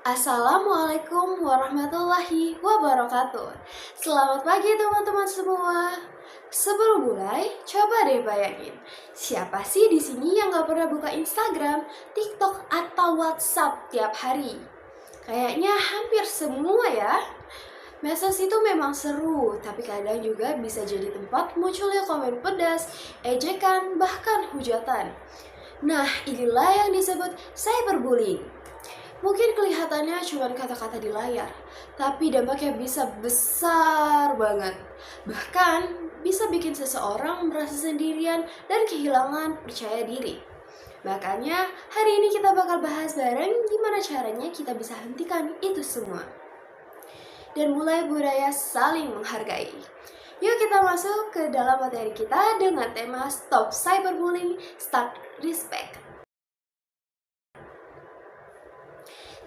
Assalamualaikum warahmatullahi wabarakatuh. Selamat pagi teman-teman semua. Sebelum mulai, coba deh bayangin, siapa sih di sini yang gak pernah buka Instagram, TikTok, atau WhatsApp tiap hari? Kayaknya hampir semua ya. Medsos itu memang seru, tapi kadang juga bisa jadi tempat munculnya komen pedas, ejekan, bahkan hujatan. Nah, inilah yang disebut cyberbullying. Mungkin kelihatannya cuma kata-kata di layar, tapi dampaknya bisa besar banget. Bahkan bisa bikin seseorang merasa sendirian dan kehilangan percaya diri. Makanya hari ini kita bakal bahas bareng gimana caranya kita bisa hentikan itu semua. Dan mulai budaya saling menghargai. Yuk kita masuk ke dalam materi kita dengan tema Stop Cyberbullying, Start Respect.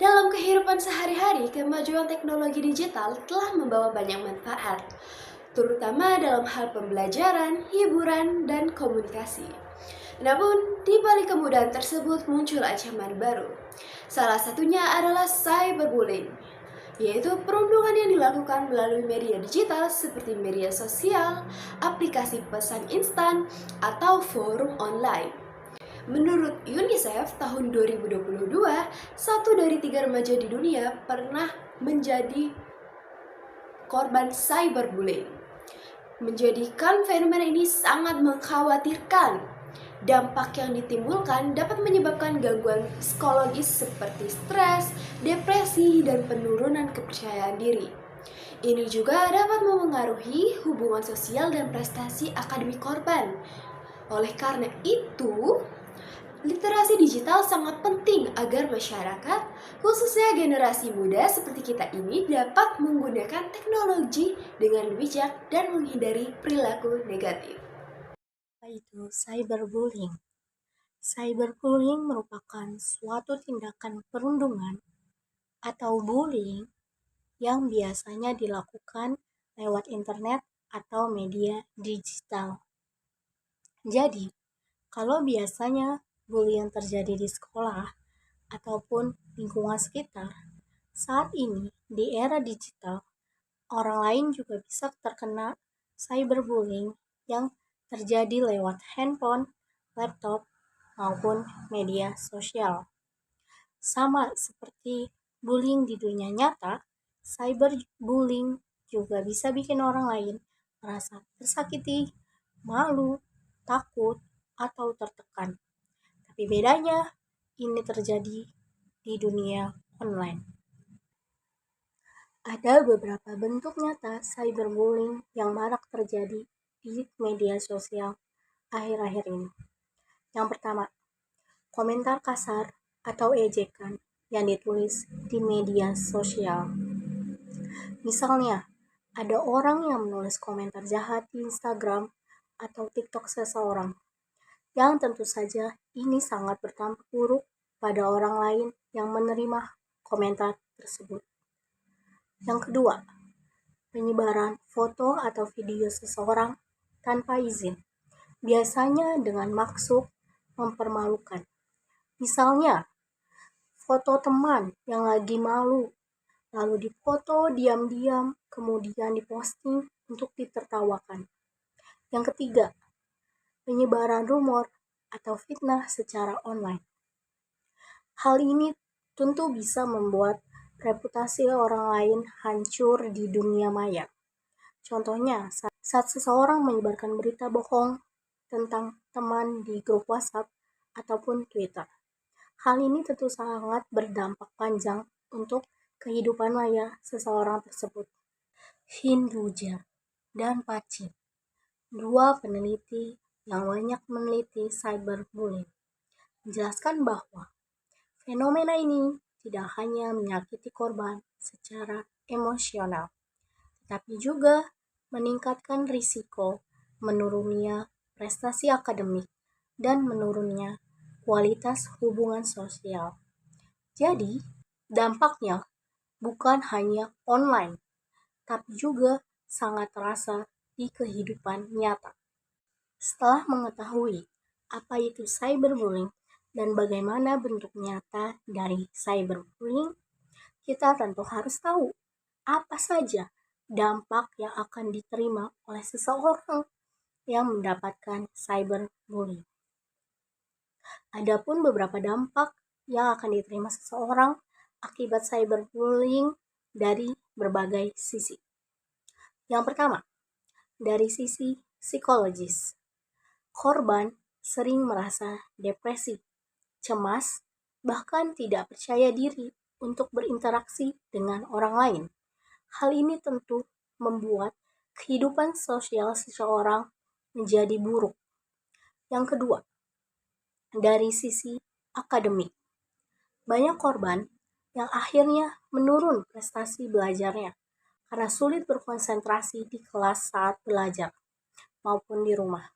Dalam kehidupan sehari-hari, kemajuan teknologi digital telah membawa banyak manfaat, terutama dalam hal pembelajaran, hiburan, dan komunikasi. Namun, di balik kemudahan tersebut muncul ancaman baru. Salah satunya adalah cyberbullying, yaitu perundungan yang dilakukan melalui media digital seperti media sosial, aplikasi pesan instan, atau forum online. Menurut UNICEF, tahun 2022, 1 dari 3 remaja di dunia pernah menjadi korban cyberbullying. Menjadikan fenomena ini sangat mengkhawatirkan. Dampak yang ditimbulkan dapat menyebabkan gangguan psikologis seperti stres, depresi, dan penurunan kepercayaan diri. Ini juga dapat memengaruhi hubungan sosial dan prestasi akademik korban. Oleh karena itu, literasi digital sangat penting agar masyarakat, khususnya generasi muda seperti kita ini, dapat menggunakan teknologi dengan bijak dan menghindari perilaku negatif. Apa itu cyberbullying? Cyberbullying merupakan suatu tindakan perundungan atau bullying yang biasanya dilakukan lewat internet atau media digital. Jadi, kalau biasanya bullying terjadi di sekolah ataupun lingkungan sekitar, saat ini di era digital, orang lain juga bisa terkena cyberbullying yang terjadi lewat handphone, laptop, maupun media sosial. Sama seperti bullying di dunia nyata, cyberbullying juga bisa bikin orang lain merasa tersakiti, malu, takut, atau tertekan. Tapi bedanya, ini terjadi di dunia online. Ada beberapa bentuk nyata cyberbullying yang marak terjadi di media sosial akhir-akhir ini. Yang pertama, komentar kasar atau ejekan yang ditulis di media sosial. Misalnya, ada orang yang menulis komentar jahat di Instagram atau TikTok seseorang, yang tentu saja ini sangat berdampak buruk pada orang lain yang menerima komentar tersebut. Yang kedua, penyebaran foto atau video seseorang tanpa izin, biasanya dengan maksud mempermalukan. Misalnya, foto teman yang lagi malu, lalu difoto diam-diam, kemudian diposting untuk ditertawakan. Yang ketiga, penyebaran rumor atau fitnah secara online. Hal ini tentu bisa membuat reputasi orang lain hancur di dunia maya. Contohnya, saat seseorang menyebarkan berita bohong tentang teman di grup WhatsApp ataupun Twitter. Hal ini tentu sangat berdampak panjang untuk kehidupan maya seseorang tersebut. Hinduja dan Pacin, dua peneliti yang banyak meneliti cyberbullying, menjelaskan bahwa fenomena ini tidak hanya menyakiti korban secara emosional, tetapi juga meningkatkan risiko menurunnya prestasi akademik dan menurunnya kualitas hubungan sosial. Jadi, dampaknya bukan hanya online, tapi juga sangat terasa di kehidupan nyata. Setelah mengetahui apa itu cyberbullying dan bagaimana bentuk nyata dari cyberbullying, kita tentu harus tahu apa saja dampak yang akan diterima oleh seseorang yang mendapatkan cyberbullying. Adapun beberapa dampak yang akan diterima seseorang akibat cyberbullying dari berbagai sisi. Yang pertama, dari sisi psikologis. Korban sering merasa depresi, cemas, bahkan tidak percaya diri untuk berinteraksi dengan orang lain. Hal ini tentu membuat kehidupan sosial seseorang menjadi buruk. Yang kedua, dari sisi akademik. Banyak korban yang akhirnya menurun prestasi belajarnya karena sulit berkonsentrasi di kelas saat belajar maupun di rumah.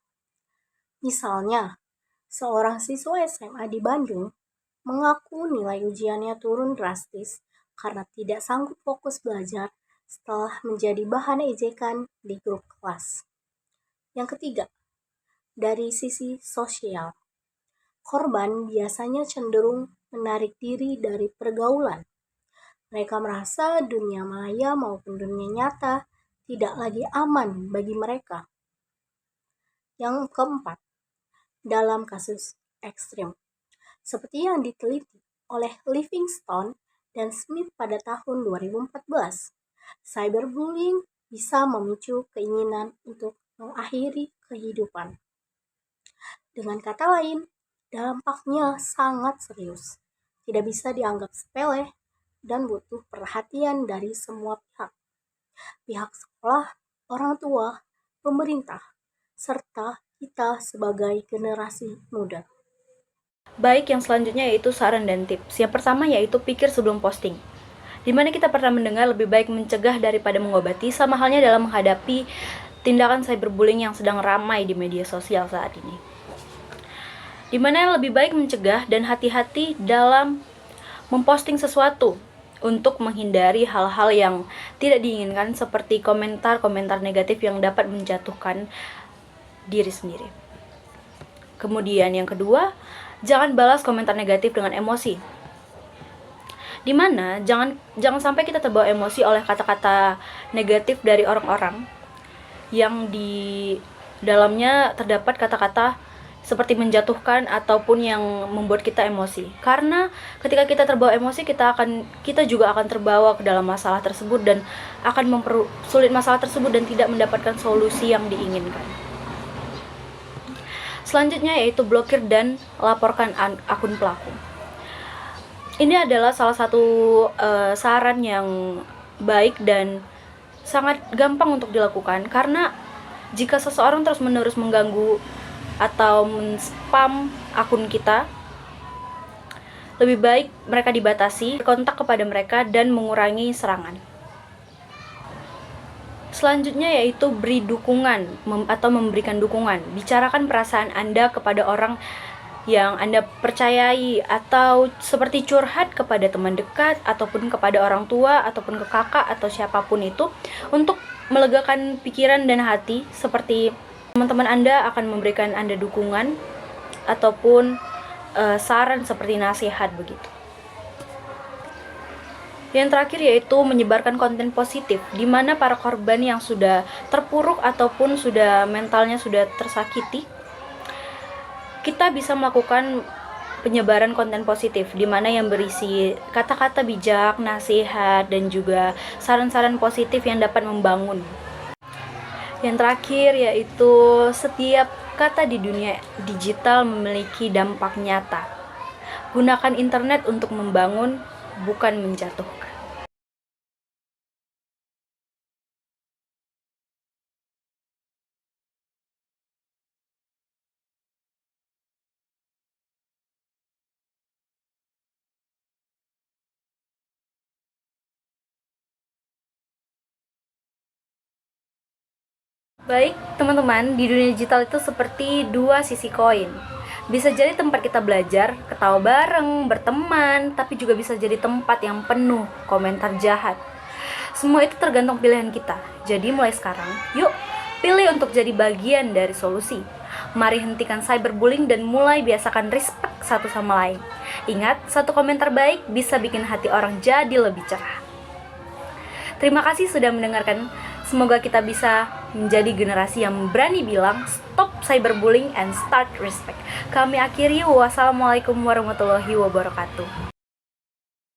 Misalnya, seorang siswa SMA di Bandung mengaku nilai ujiannya turun drastis karena tidak sanggup fokus belajar setelah menjadi bahan ejekan di grup kelas. Yang ketiga, dari sisi sosial. Korban biasanya cenderung menarik diri dari pergaulan. Mereka merasa dunia maya maupun dunia nyata tidak lagi aman bagi mereka. Yang keempat, dalam kasus ekstrim, seperti yang diteliti oleh Livingstone dan Smith pada tahun 2014, cyberbullying bisa memicu keinginan untuk mengakhiri kehidupan. Dengan kata lain, dampaknya sangat serius, tidak bisa dianggap sepele, dan butuh perhatian dari semua pihak. Pihak sekolah, orang tua, pemerintah, serta kita sebagai generasi muda. Baik, yang selanjutnya yaitu saran dan tips. Yang pertama yaitu pikir sebelum posting. Di mana kita pernah mendengar lebih baik mencegah daripada mengobati, sama halnya dalam menghadapi tindakan cyberbullying yang sedang ramai di media sosial saat ini. Di mana lebih baik mencegah dan hati-hati dalam memposting sesuatu untuk menghindari hal-hal yang tidak diinginkan seperti komentar-komentar negatif yang dapat menjatuhkan diri sendiri. Kemudian yang kedua, jangan balas komentar negatif dengan emosi. Dimana jangan sampai kita terbawa emosi oleh kata-kata negatif dari orang-orang yang di dalamnya terdapat kata-kata seperti menjatuhkan ataupun yang membuat kita emosi. Karena ketika kita terbawa emosi, kita juga akan terbawa ke dalam masalah tersebut dan akan mempersulit masalah tersebut dan tidak mendapatkan solusi yang diinginkan. Selanjutnya yaitu blokir dan laporkan akun pelaku. Ini adalah salah satu saran yang baik dan sangat gampang untuk dilakukan, karena jika seseorang terus-menerus mengganggu atau men-spam akun kita, lebih baik mereka dibatasi kontak kepada mereka dan mengurangi serangan. Selanjutnya yaitu beri dukungan atau memberikan dukungan. Bicarakan perasaan Anda kepada orang yang Anda percayai, atau seperti curhat kepada teman dekat ataupun kepada orang tua ataupun ke kakak atau siapapun itu, untuk melegakan pikiran dan hati. Seperti teman-teman Anda akan memberikan Anda dukungan ataupun saran seperti nasihat begitu. Yang terakhir yaitu menyebarkan konten positif, di mana para korban yang sudah terpuruk ataupun mentalnya sudah tersakiti, kita bisa melakukan penyebaran konten positif, di mana yang berisi kata-kata bijak, nasihat, dan juga saran-saran positif yang dapat membangun. Yang terakhir yaitu setiap kata di dunia digital memiliki dampak nyata. Gunakan internet untuk membangun, bukan menjatuhkan. Baik, teman-teman, di dunia digital itu seperti dua sisi koin. Bisa jadi tempat kita belajar, ketawa bareng, berteman, tapi juga bisa jadi tempat yang penuh komentar jahat. Semua itu tergantung pilihan kita. Jadi mulai sekarang, yuk pilih untuk jadi bagian dari solusi. Mari hentikan cyberbullying dan mulai biasakan respect satu sama lain. Ingat, satu komentar baik bisa bikin hati orang jadi lebih cerah. Terima kasih sudah mendengarkan. Semoga kita bisa menjadi generasi yang berani bilang stop cyberbullying and start respect. Kami akhiri, wassalamualaikum warahmatullahi wabarakatuh.